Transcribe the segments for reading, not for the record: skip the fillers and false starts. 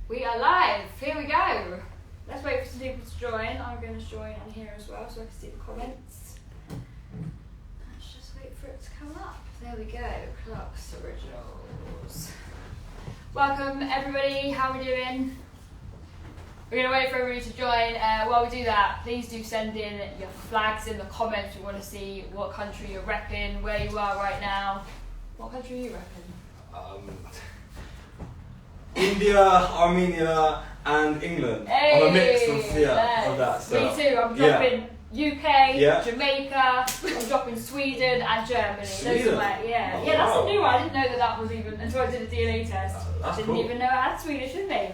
We are live. Here we go. Let's wait for some people to join. I'm going to join on here as well so I can see the comments. Let's just wait for it to come up. There we go. ClarksOriginals. Welcome everybody. How are we doing? We're going to wait for everybody to join. While we do that, please do send in your flags in the comments. We want to see what country you're repping, where you are right now. What country are you repping? India, Armenia, and England. Hey, I'm a mix of that. So. Me too. I'm dropping UK, Jamaica. I'm dropping Sweden and Germany. Sweden? Those are my, that's a new one. I didn't know that was even until I did a DNA test. That's Didn't cool. even know I had Swedish in me.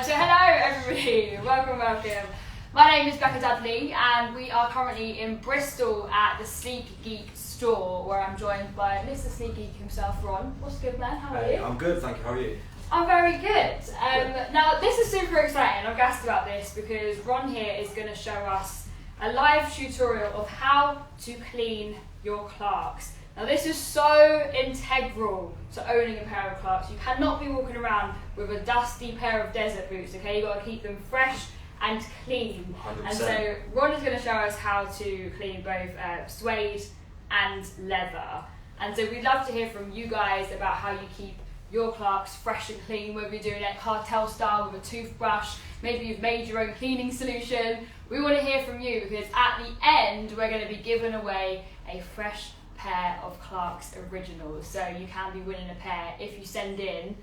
So hello everybody. Welcome. My name is Becca Dudley, and we are currently in Bristol at the SneekGeek store, where I'm joined by Mr. SneekGeek himself, Ron. What's good, man? How are you? I'm good, thank you. How are you? I'm very good. Now, this is super exciting. I'm gassed about this because Ron here is going to show us a live tutorial of how to clean your Clarks. Now, this is so integral to owning a pair of Clarks. You cannot be walking around with a dusty pair of desert boots, okay? You've got to keep them fresh and clean. 100%. And so Ron is going to show us how to clean both suede and leather. And so we'd love to hear from you guys about how you keep your Clarks fresh and clean, whether you're doing it cartel style with a toothbrush, maybe you've made your own cleaning solution. We want to hear from you because at the end we're going to be giving away a fresh pair of ClarksOriginals. So you can be winning a pair if you send in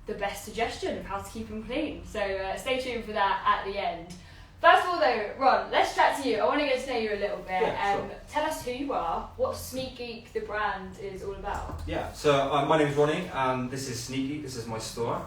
the best suggestion of how to keep them clean. So stay tuned for that at the end. First of all though, Ron, let's chat to you. I want to get to know you a little bit. Sure. Tell us who you are, what SneekGeek, the brand, is all about. Yeah, so my name is Ronnie, and this is SneekGeek. This is my store.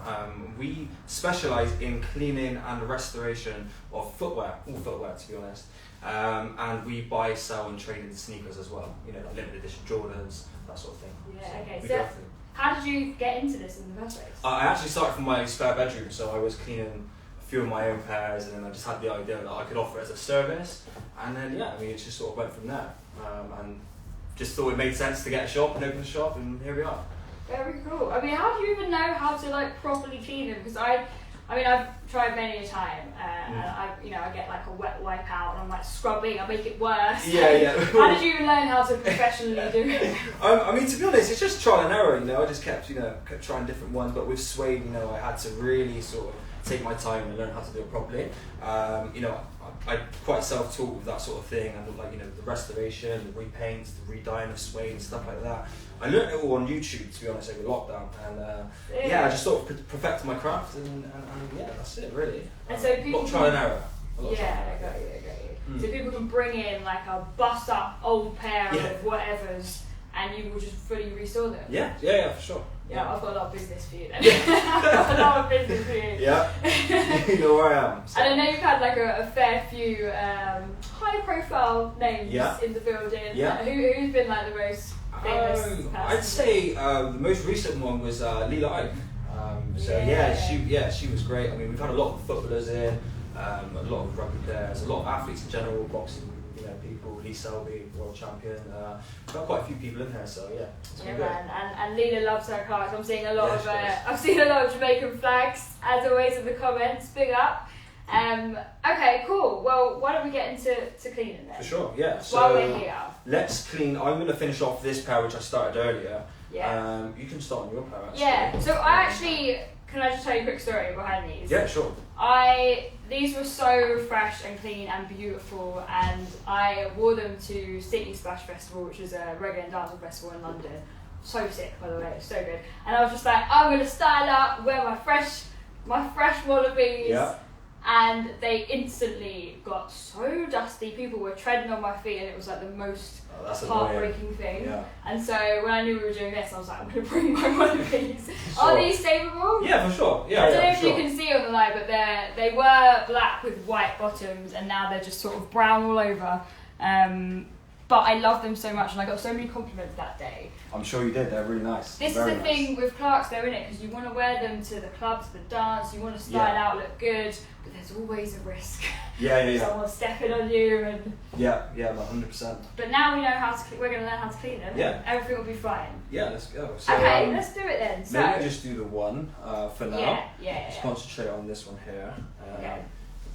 We specialise in cleaning and restoration of footwear, all footwear to be honest. And we buy, sell and trade in sneakers as well, you know, like limited edition Jordans, that sort of thing. Yeah, okay. We So go through. how did you get into this in the first place? I actually started from my spare bedroom, so I was cleaning a few of my own pairs, and then I just had the idea that I could offer it as a service, and then it just sort of went from there, and just thought it made sense to get a shop and open a shop, and here we are. Very cool. I mean, how do you even know how to like properly clean them? Because I've tried many a time, and I get like a wet wipe out, and I'm like scrubbing, I make it worse. Yeah. How did you even learn how to professionally do it? I mean, to be honest, it's just trial and error, you know. I just kept trying different ones, but with Suede, I had to really sort of take my time and learn how to do it properly. I'm quite self-taught with that sort of thing, and the restoration, the repaints, the redyeing of Suede and stuff like that. I learned it all on YouTube, to be honest, over lockdown, and I just sort of perfected my craft, and that's it really. And so people a lot of trial and error. I got you. So people can bring in like a bust up old pair of whatevers, and you will just fully restore them. Yeah, for sure. Yeah, I've got a lot of business for you then. I've got a lot of business for you. Yeah, you know where I am. So. And I know you've had like a fair few high profile names in the building. Yeah. Who's been like the most famous person? I'd say the most recent one was Lila Ike. She was great. I mean, we've had a lot of footballers in, a lot of rugby players, a lot of athletes in general, boxing, people, Lee Selby, world champion. We've got quite a few people in here, so it's been good. And Lila loves her Clarks. I'm seeing a lot of Jamaican flags as always in the comments. Big up. Okay, cool. Well, why don't we get into cleaning then? For sure, yeah. While we're here, let's clean. I'm going to finish off this pair which I started earlier. Yeah. You can start on your pair actually. Yeah. So can I just tell you a quick story behind these? Yeah, sure. These were so fresh and clean and beautiful, and I wore them to City Splash Festival, which is a reggae and dancehall festival in London. So sick, by the way, so good. And I was just like, I'm gonna style up, wear my fresh Wallabees. Yeah. And they instantly got so dusty. People were treading on my feet, and it was like the most heartbreaking thing. Yeah. And so when I knew we were doing this, I was like, I'm going to bring my Wallabees. Sure. Are these savable? Yeah, for sure. Yeah, I don't know if you can see on the live, but they were black with white bottoms, and now they're just sort of brown all over. But I love them so much, and I got so many compliments that day. I'm sure you did. They're really nice. This is the thing with Clarks though, isn't it? Because you want to wear them to the club, to the dance, you want to style out, look good, but but there's always a risk. Yeah. Someone stepping on you and. Yeah, 100%. But now we know how to. We're going to learn how to clean them. Yeah. Everything will be fine. Yeah, let's go. So, Okay, let's do it then. So. Maybe just do the one for now. Yeah. Just concentrate on this one here. Okay.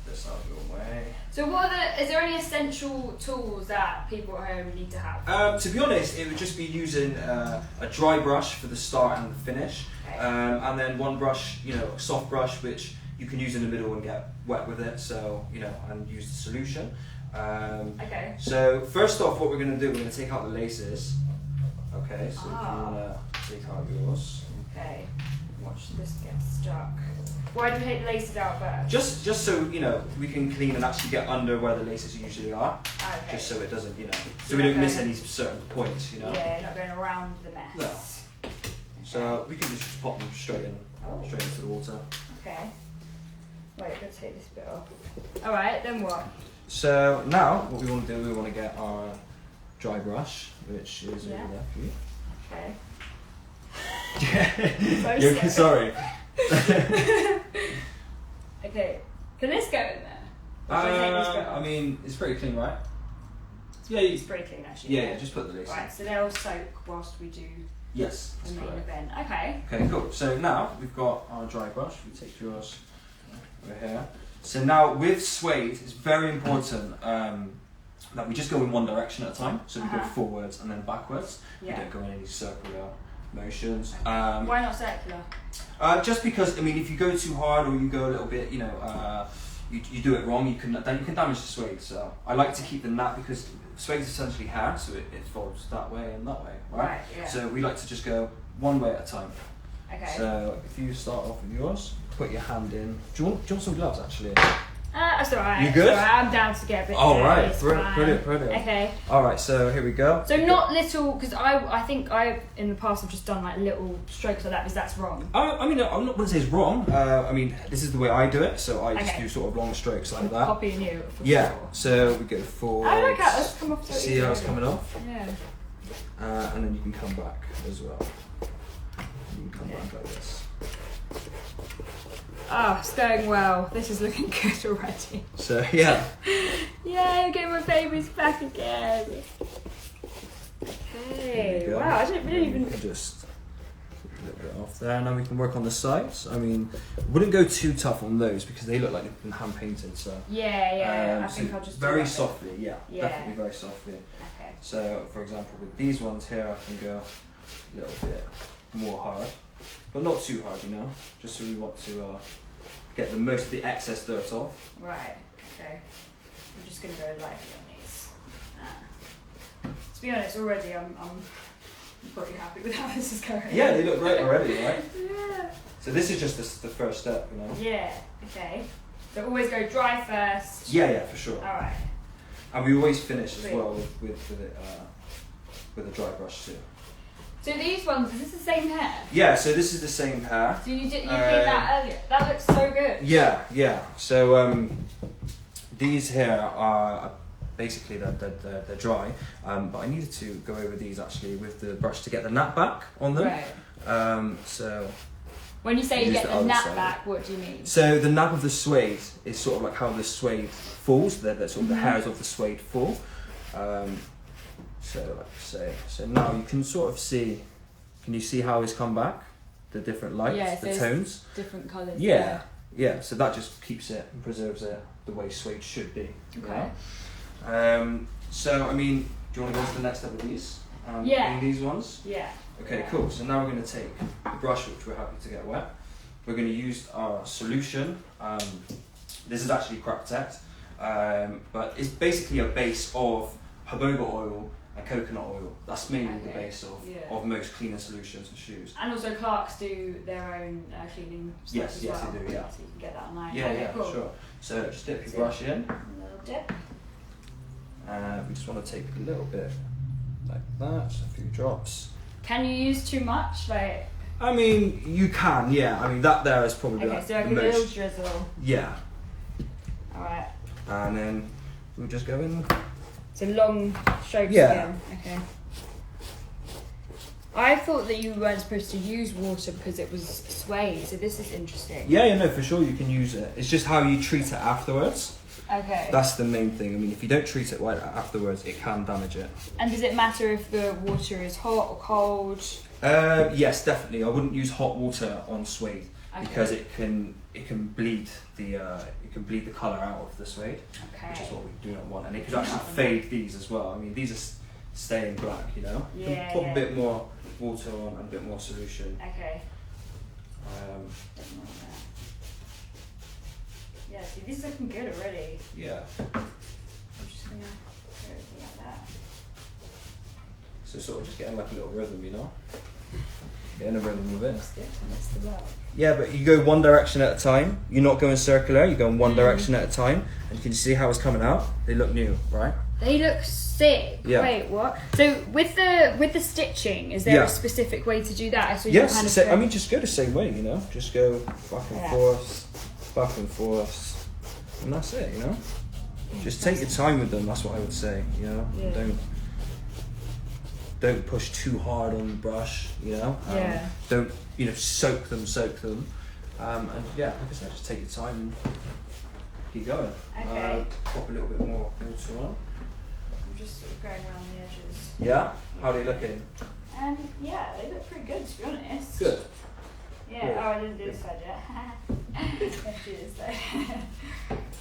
Put this out of your way. So is there any essential tools that people at home need to have? To be honest, it would just be using a dry brush for the start and the finish. Okay. And then one brush, a soft brush, which you can use in the middle and get wet with it, so, and use the solution. Okay. So first off, what we're going to do, we're going to take out the laces. Okay, so if you want to take out yours. Okay. Watch this get stuck. Why do we take the laces out first? Just so, we can clean and actually get under where the laces usually are. Okay. Just so it doesn't, so we don't miss any certain points, Yeah, not going around the mess. No. So we can just pop them straight into the water. Okay. Wait, let's take this bit off. Alright, then what? So now what we want to do, we want to get our dry brush, which is over there for you. Okay. You're sorry. Okay. Can this go in there? Or should I take this bit off? I mean, it's pretty clean, right? Yeah. It's pretty clean actually. Yeah, just put the lace. Right, so they'll soak whilst we do Yes. the That's main correct. event. Okay. Okay, cool. So now we've got our dry brush. We take yours over here. So now with suede, it's very important that we just go in one direction at a time. So we go forwards and then backwards. Yeah. We don't go in any circular motions. Why not circular? Just because, I mean, if you go too hard or you go a little bit, you do it wrong, then you can damage the suede. So I like to keep the nap because suede is essentially hair, so it folds that way and that way, right? Yeah. So we like to just go one way at a time. Okay. So if you start off with yours, put your hand in. Do you want some gloves actually? That's alright. You good? I'm down to get a bit. Oh, right. It's Brilliant. fine. Okay. Alright, so here we go. So not little, because I think in the past I've just done like little strokes like that, because that's wrong. I mean, I'm not going to say it's wrong. I mean, this is the way I do it, so I just do sort of long strokes like that. Copying you. Yeah, Sure. so we go forward. I like how it's come off so See easy. how it's coming off? Yeah. And then you can come back as well. You can come back like this. Oh, it's going well. This is looking good already. So, yeah. Yay, getting my babies back again. Okay. Wow, I didn't really even. Just a little bit off there. Now we can work on the sides. I mean, wouldn't go too tough on those because they look like they've been hand painted. So Yeah. I think I'll just very do softly. Yeah, definitely very softly. Okay. So, for example, with these ones here, I can go a little bit more hard, but not too hard, just so we want to get the most of the excess dirt off. Right. Okay. I'm just gonna go lightly on these. To be honest, already I'm pretty happy with how this is going. Yeah, they look great already, right? Yeah. So this is just the first step, Yeah. Okay. So always go dry first. Yeah, for sure. All right. And we always finish as well with a dry brush too. So these ones, is this the same hair? Yeah, so this is the same hair. So you cleaned that earlier. That looks so good. Yeah. So these here are basically they're dry, but I needed to go over these actually with the brush to get the nap back on them. Right. So when you say you use get the the other nap side. back, what do you mean? So the nap of the suede is sort of like how the suede falls. The sort of the hairs of the suede fall. So like I say, so now you can sort of see. Can you see how it's come back? The different lights, so the tones. Different colours. Yeah. So that just keeps it and preserves it the way suede should be. Okay. So I mean, do you want to go to the next step of these? Yeah. These ones. Yeah. Okay, cool. So now we're going to take the brush, which we're happy to get wet. We're going to use our solution. This is actually Crack Protect, but it's basically a base of jojoba oil and coconut oil. That's mainly the base of most cleaning solutions for shoes. And also Clarks do their own cleaning stuff Yes, as yes well. they do, yeah. So you can get that online. Yeah, cool. sure. So just dip your brush in. A little dip. We just want to take a little bit like that, just a few drops. Can you use too much? Like. I mean, you can, yeah. I mean, that there is probably Okay, like so I the give a little most. drizzle. Yeah. Alright. And then we'll just go in. So long strokes Yeah. again. Okay. I thought that you weren't supposed to use water because it was suede, so this is interesting. Yeah, no, for sure you can use it. It's just how you treat it afterwards. Okay. That's the main thing. I mean, if you don't treat it right afterwards, it can damage it. And does it matter if the water is hot or cold? Yes, definitely. I wouldn't use hot water on suede because it can bleed the colour out of the suede, which is what we do not want. And it could actually fade these as well. I mean, these are staying black, you know. Yeah. You can put a bit more water on and a bit more solution. Okay. Yeah, see, this is looking good already. Yeah. I'm just gonna do it like that. So sort of just getting like a little rhythm, you know. Getting a rhythm with it. That's the work. Yeah, but you go one direction at a time. You're not going circular. You're going one direction at a time. And can you see how it's coming out? They look new, right? They look sick. Yeah. Wait, what? So with the stitching, is there a specific way to do that? So Yes. kind of I mean, just go the same way, you know. Just go back and forth, and that's it, you know. Just take your time with them. That's what I would say, you know. Yeah. Don't push too hard on the brush, you know. Don't soak them. And yeah, like I said, just take your time and keep going. Okay. Pop a little bit more water on. I'm just sort of going around the edges. Yeah. How are they looking? Yeah, they look pretty good, to be honest. Good. Yeah. Good. Oh, I didn't do this side yet. Let's do this side.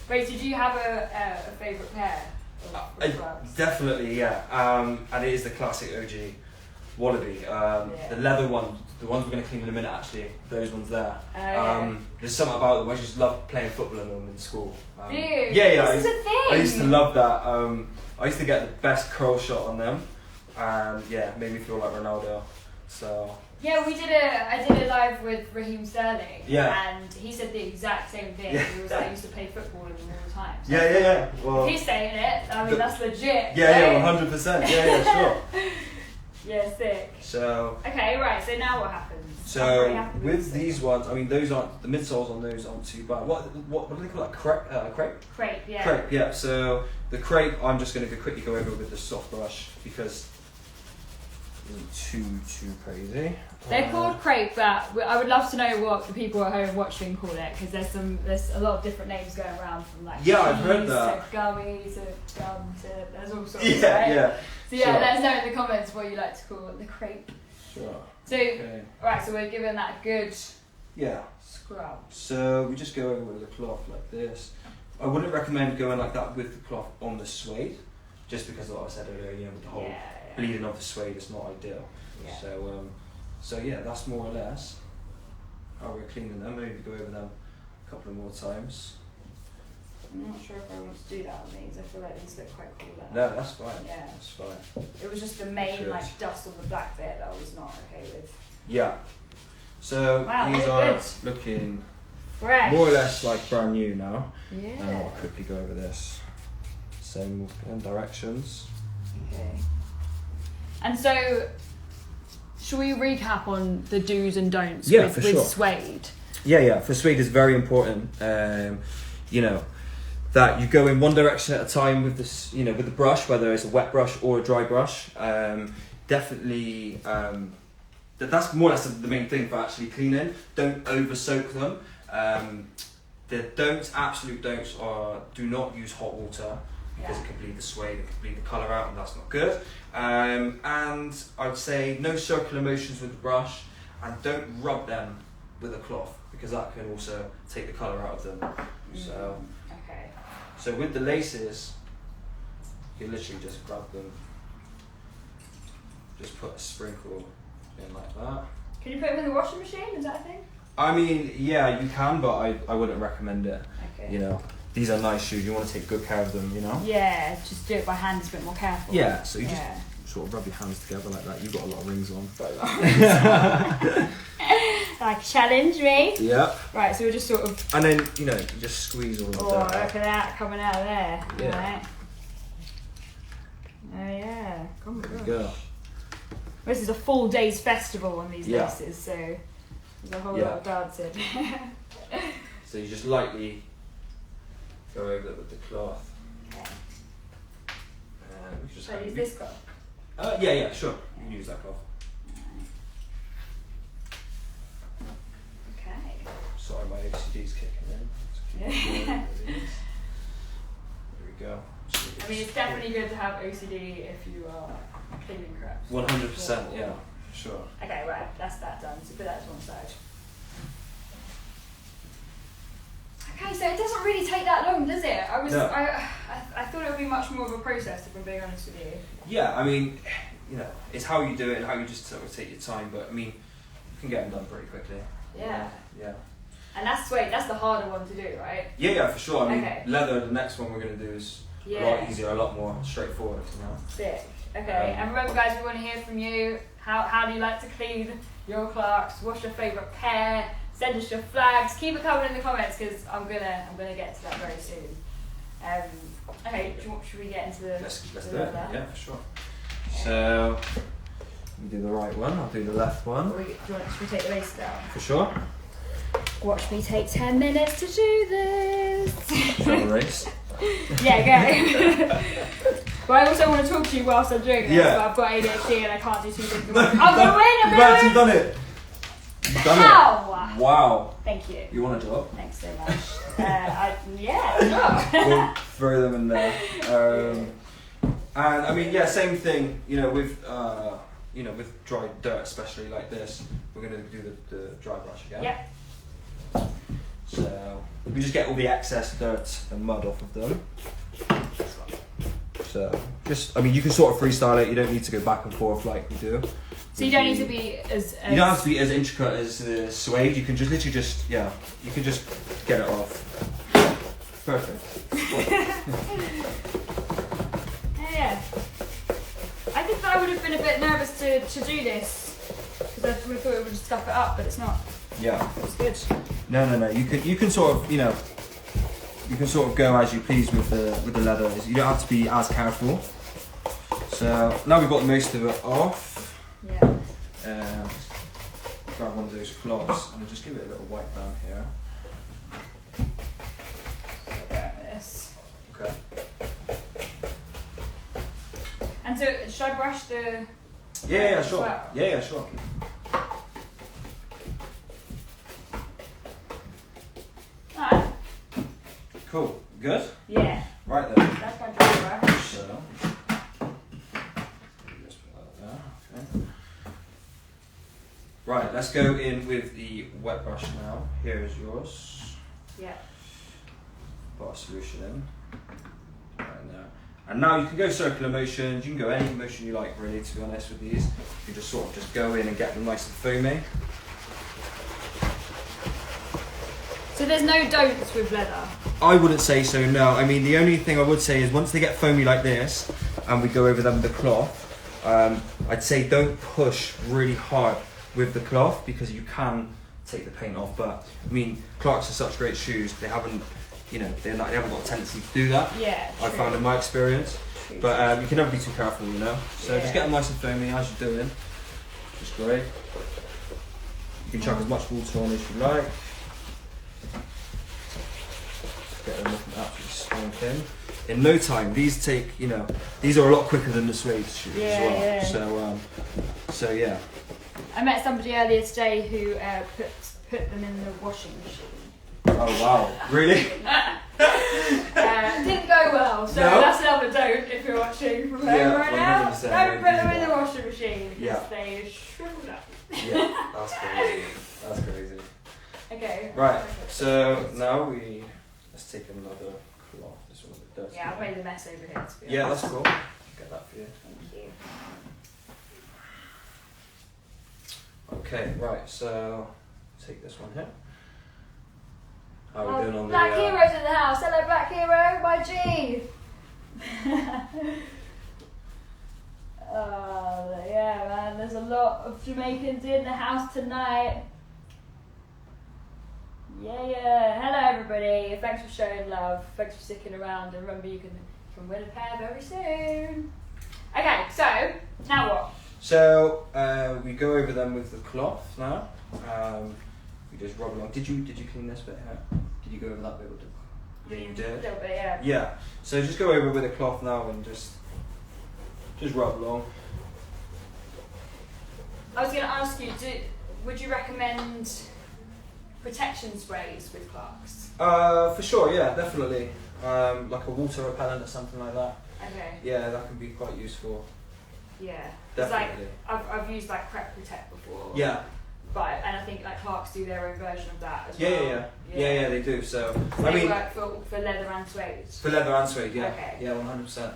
Wait, did you have a favourite pair of gloves? Definitely, yeah. And it is the classic OG Wallaby. The leather one, the ones we're going to clean in a minute actually, those ones there. There's something about them, I just love playing football in them in school. Do you? Yeah. This is a thing! I used to love that. I used to get the best curl shot on them. And yeah, it made me feel like Ronaldo. So... Yeah, I did a live with Raheem Sterling, and he said the exact same thing. Yeah. He was like, I used to play football with him all the time. So Yeah. Well, if he's saying it, I mean, that's legit. Yeah, 100%. Yeah, sure. Yeah, sick. So... Okay, right, so now what happens? So, with these ones, I mean, those aren't, the midsoles on those aren't too bad. What do they call that? Crepe? Crepe, yeah. Crepe, yeah. So, the crepe, I'm just going to quickly go over with the soft brush because it isn't too crazy. They're called crepe, but I would love to know what the people at home watching call it, because there's a lot of different names going around, from like I've heard that. to gummy to gum to, there's all sorts, right? Yeah. So yeah, let us know in the comments what you like to call it, the crepe. Sure. So, right, so we're giving that a good scrub. So we just go over with the cloth like this. I wouldn't recommend going like that with the cloth on the suede, just because of what I said earlier, you know, with the whole bleeding of the suede, it's not ideal. Yeah. So yeah, that's more or less how we're cleaning them. Maybe go over them a couple of more times. I'm not sure if I want to do that on these. I feel like these look quite cool. No, that's fine. Yeah. That's fine. It was just the main like dust on the black bit that I was not okay with. Yeah. So these are looking fresh, more or less like brand new now. Yeah. And I'll quickly go over this. Same directions. Okay. And so, shall we recap on the do's and don'ts with suede? Yeah. For suede, it's very important. You know, that you go in one direction at a time with this, you know, with the brush, whether it's a wet brush or a dry brush. Definitely, that's more or less the main thing for actually cleaning. Don't over soak them. The absolute don'ts are: do not use hot water, because it can bleed the suede, it can bleed the colour out, and that's not good. And I'd say no circular motions with the brush, and don't rub them with a cloth, because that can also take the colour out of them. So with the laces, you literally just grab them, just put a sprinkle in like that. Can you put them in the washing machine? Is that a thing? I mean, yeah, you can, but I wouldn't recommend it. Okay. You know, these are nice shoes. You want to take good care of them, you know? Yeah, just do it by hand. It's a bit more careful. Yeah, so you just sort of rub your hands together like that. You've got a lot of rings on. Like challenge me. Yeah. Right, so we'll just sort of... And then, you know, you just squeeze all of that. Oh, look at that coming out of there. Yeah. Right. Oh, yeah. Oh, my There gosh. we go. This is a full day's festival on these laces, so there's a whole lot of dancing. So you just lightly go over it with the cloth. Okay. Just So use this cloth? Yeah, sure. You can use that cloth. my OCD's kicking in. Yeah. There we go. I mean, it's definitely good to have OCD if you are cleaning crepes. 100%, yeah, sure. Okay, right, that's that done. So put that to one side. Okay, so it doesn't really take that long, does it? No. I thought it would be much more of a process, if I'm being honest with you. Yeah, I mean, you know, it's how you do it and how you just sort of take your time, but I mean, you can get them done pretty quickly. Yeah. Yeah. And that's Suede, that's the harder one to do, right? Yeah, for sure. I mean, Okay. leather, the next one we're going to do is a lot easier, a lot more straightforward, you know. Sick. Okay, and remember guys, we want to hear from you. How do you like to clean your Clarks? What's your favourite pair? Send us your flags. Keep it coming in the comments because I'm gonna get to that very soon. Okay, should we get into the Let's the do it. leather? Yeah, for sure. So, you do the right one, I'll do the left one. Should we take the lace down? For sure. Watch me take 10 minutes to do this. Show the race. Yeah, go. But I also want to talk to you whilst I'm doing this. Yeah. But I've got ADHD and I can't do two things at once. I'm gonna win! I'm You've gonna actually win! done it! You've done How? it! Wow. Thank you. You want a job? Thanks so much. Yeah, sure. We'll throw them in there. And I mean, yeah, same thing. You know, with dry dirt, especially like this, we're gonna do the dry brush again. Yep. So we just get all the excess dirt and mud off of them. So just, I mean, you can sort of freestyle it. You don't need to go back and forth like we do. So you don't need to be as You don't have to be as intricate as the Suede. You can just literally you can just get it off. Perfect. Yeah. I think that I would have been a bit nervous to do this because I would have thought it would just stuff it up, but it's not. Yeah. It's good. No. You can sort of, you can sort of go as you please with the leather. You don't have to be as careful. So now we've got most of it off. Yeah. Grab one of those cloths and I'll just give it a little wipe down here. This. Okay. And so should I brush the? Yeah, sure. Well? Yeah, sure. Alright. Cool. Good. Yeah. Right then. That's my dry brush. So, just put that there. Okay. Right, let's go in with the wet brush now. Here is yours. Yeah. Put our solution in. Right there. And now you can go circular motions. You can go any motion you like, really, to be honest with these. You just sort of just go in and get them nice and foamy. So there's no don'ts with leather? I wouldn't say so, no. I mean, the only thing I would say is once they get foamy like this, and we go over them with the cloth, I'd say don't push really hard with the cloth because you can take the paint off. But I mean, Clarks are such great shoes. They haven't, they haven't got a tendency to do that. Yeah. I found in my experience. But you can never be too careful, So just get them nice and foamy as you're doing. Just great. You can chuck as much water on as you like. Get them looking absolutely swanking. In no time, these take, these are a lot quicker than the Suede shoes as well. Yeah. So yeah. I met somebody earlier today who put them in the washing machine. Oh wow, really? Didn't go well, so No? that's another don't if you're watching from home right now. 100% Don't put them in do the that. washing machine because Yeah. they shrivel up. Yeah, that's crazy. That's crazy. Okay. Right, so now let's take another cloth. This one's a bit dirty. Yeah, I've made a mess over here to be honest. Yeah, that's cool. Get that for you. Thank you. Okay, right, so take this one here. How are we doing on Black the Hero's in the house. Hello, Black Hero, my G. Yeah, man. There's a lot of Jamaicans in the house tonight. Yeah. Hello, everybody. Thanks for showing love. Thanks for sticking around. And remember, you can win a pair very soon. Okay, so now what? So we go over them with the cloth now. We just rub along. Did you clean this bit here? Did you go over that bit with the? Yeah, you did. A little bit, yeah. Yeah. So just go over with a cloth now and just rub along. I was going to ask you, would you recommend protection sprays with Clarks? For sure, yeah, definitely. Like a water repellent or something like that. Okay. Yeah, that can be quite useful. Yeah. Definitely. Like I've used like Prep Protect before. Yeah. And I think like Clarks do their own version of that as Yeah, well. Yeah, they do. So I mean, they work for leather and suede. For leather and suede, yeah. Okay. Yeah, 100%.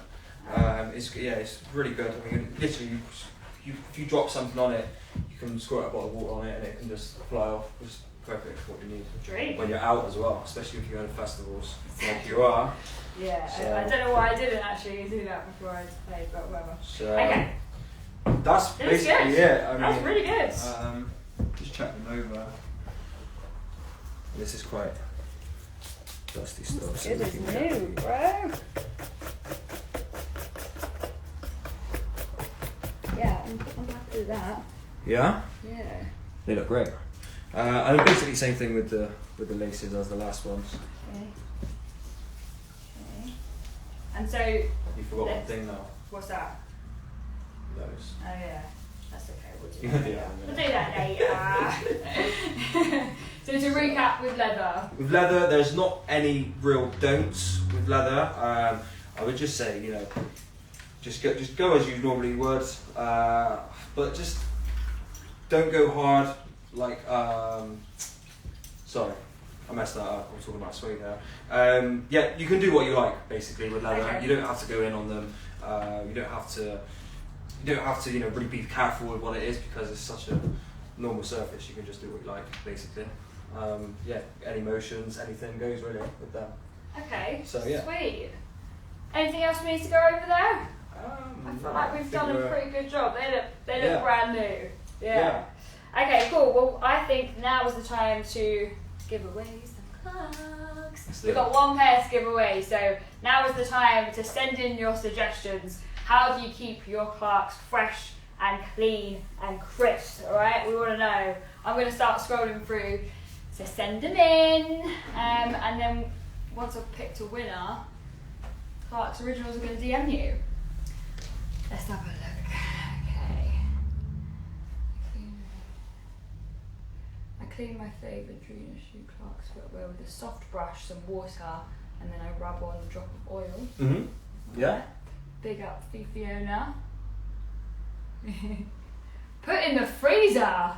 It's really good. I mean, literally, if you drop something on it, you can squirt a bottle of water on it and it can just fly off. It's perfect for what you need. Dream. When you're out as well, especially if you're going to festivals like you are. Yeah, So, I don't know why I didn't actually do that before I played, but whatever. So, Okay. That's basically it. I mean, that's really good. Just check them over. This is quite dusty stuff. So Good we as can new, bro. Yeah, I'm happy with that. Yeah? Yeah. They look great. And basically same thing with the laces as the last ones. Okay. Okay. And so. You forgot one thing now. What's that? Those. Oh yeah. That's okay. We'll do Yeah, that. yeah. We'll do that later. So to recap with leather. With leather, there's not any real don'ts with leather. I would just say, you know, just go as you normally would, but just don't go hard. Like, sorry, I messed that up. I'm talking about suede here. Yeah, you can do what you like basically with leather. Okay. You don't have to go in on them. You don't have to. You don't have to, you know, really be careful with what it is because it's such a normal surface. You can just do what you like, basically. Yeah, any motions, anything goes really with them. Okay. So yeah. Sweet. Anything else we need to go over there? I feel like we've done a pretty good job. They look brand new. Yeah. Okay, cool. Well, I think now is the time to give away some Clarks. We've got one pair to give away, so now is the time to send in your suggestions. How do you keep your Clarks fresh and clean and crisp? All right, we want to know. I'm going to start scrolling through, so send them in, and then once I've picked a winner, ClarksOriginals are going to DM you. Let's have a look. Okay. I clean my favourite Drina shoe Clarks footwear with a soft brush, some water, and then I rub on a drop of oil. Mhm. Yeah. Big up Fiona. Put in the freezer.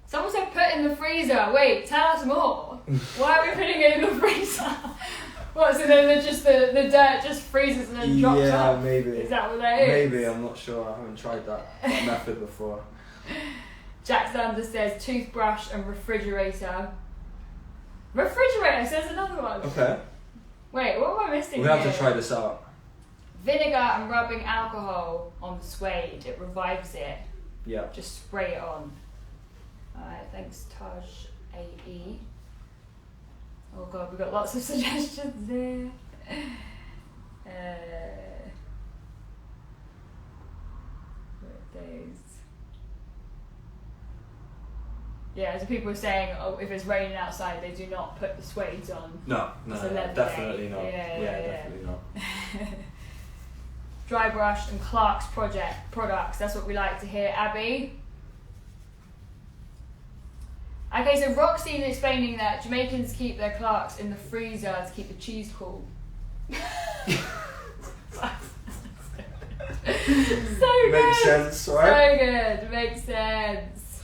Someone said put in the freezer. Wait, tell us more. Why are we putting it in the freezer? What, so then the dirt just freezes and then drops up? Yeah, maybe. Is that what that is? Maybe, I'm not sure. I haven't tried that method before. Jack Sanders says toothbrush and refrigerator. Refrigerator, so there's another one. Okay. Wait, what am I missing We'll have here? to try this out. Vinegar and rubbing alcohol on the suede. It revives it. Yeah. Just spray it on. Alright, thanks Taj AE. Oh god, we've got lots of suggestions there. Birthdays. Yeah, so people are saying, oh, if it's raining outside, they do not put the suede on. No, It's a leather definitely day. not. Yeah. Definitely not. Dry brush and Clarks products. That's what we like to hear, Abby. Okay, so Roxy is explaining that Jamaicans keep their Clarks in the freezer to keep the cheese cool. So good. Makes sense, right? So good. Makes sense.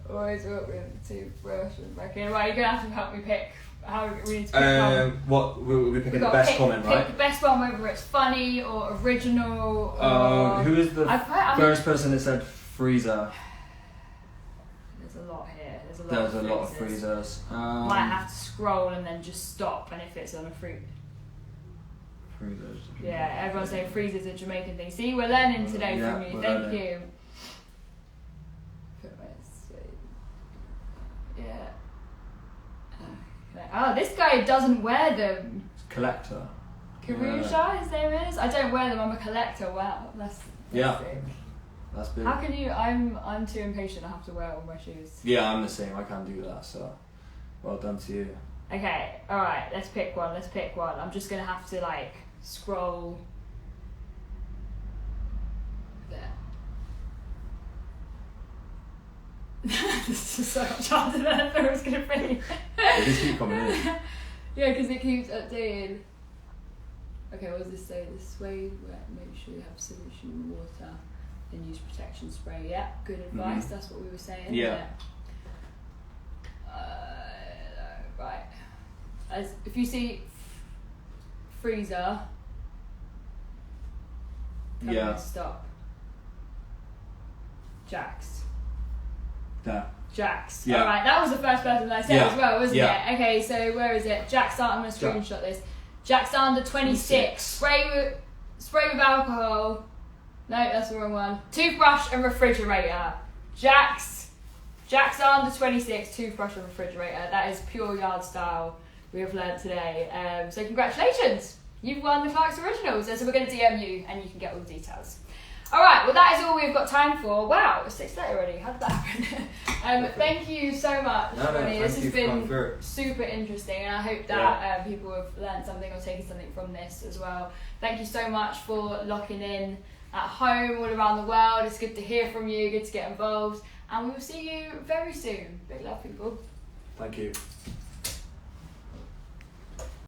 Always work with a toothbrush and back in. Right, you're gonna have to help me pick. How we need to pick one. What we'll be picking the best comment, right? Pick the best one, whether it's funny or original. Or Who is the first person that said freezer? There's a lot here. There's a lot of freezers. Might have to scroll and then just stop, and if it's on a fruit. Freezers. Yeah, everyone's saying freezers are a Jamaican thing. See, we're learning today Yeah, from you. we're Thank learning. you. Yeah. Okay. Oh, this guy doesn't wear them. Collector. Karusha, his name is. I don't wear them. I'm a collector. Wow, that's sick. That's big. How can you? I'm too impatient. I have to wear all my shoes. Yeah, I'm the same. I can't do that. So, well done to you. Okay, all right. Let's pick one. I'm just gonna have to like scroll. There. This is so much harder than I thought it was going to be. They just keep coming in. Yeah, because it keeps updating. Okay, what does this say? The Suede wet, make sure you have solution in water and use protection spray. Yeah, good advice. That's what we were saying. Yeah. Right. As if you see freezer, tell me to stop. Jax. That. Jax. Yeah. Alright, that was the first person I said as well, wasn't it? Okay, so where is it? Jax, I'm going to screenshot this. Jax under 26. Spray with alcohol. No, that's the wrong one. Toothbrush and refrigerator. Jax under 26. Toothbrush and refrigerator. That is pure yard style. We have learned today. So congratulations. You've won the Clarks Originals. So we're going to DM you and you can get all the details. Alright, well that is all we've got time for. Wow, it's 6:30 already. How did that happen? Thank you so much, Ronnie. This has been super interesting and I hope that people have learned something or taken something from this as well. Thank you so much for locking in at home, all around the world. It's good to hear from you, good to get involved. And we will see you very soon. Big love, people. Thank you.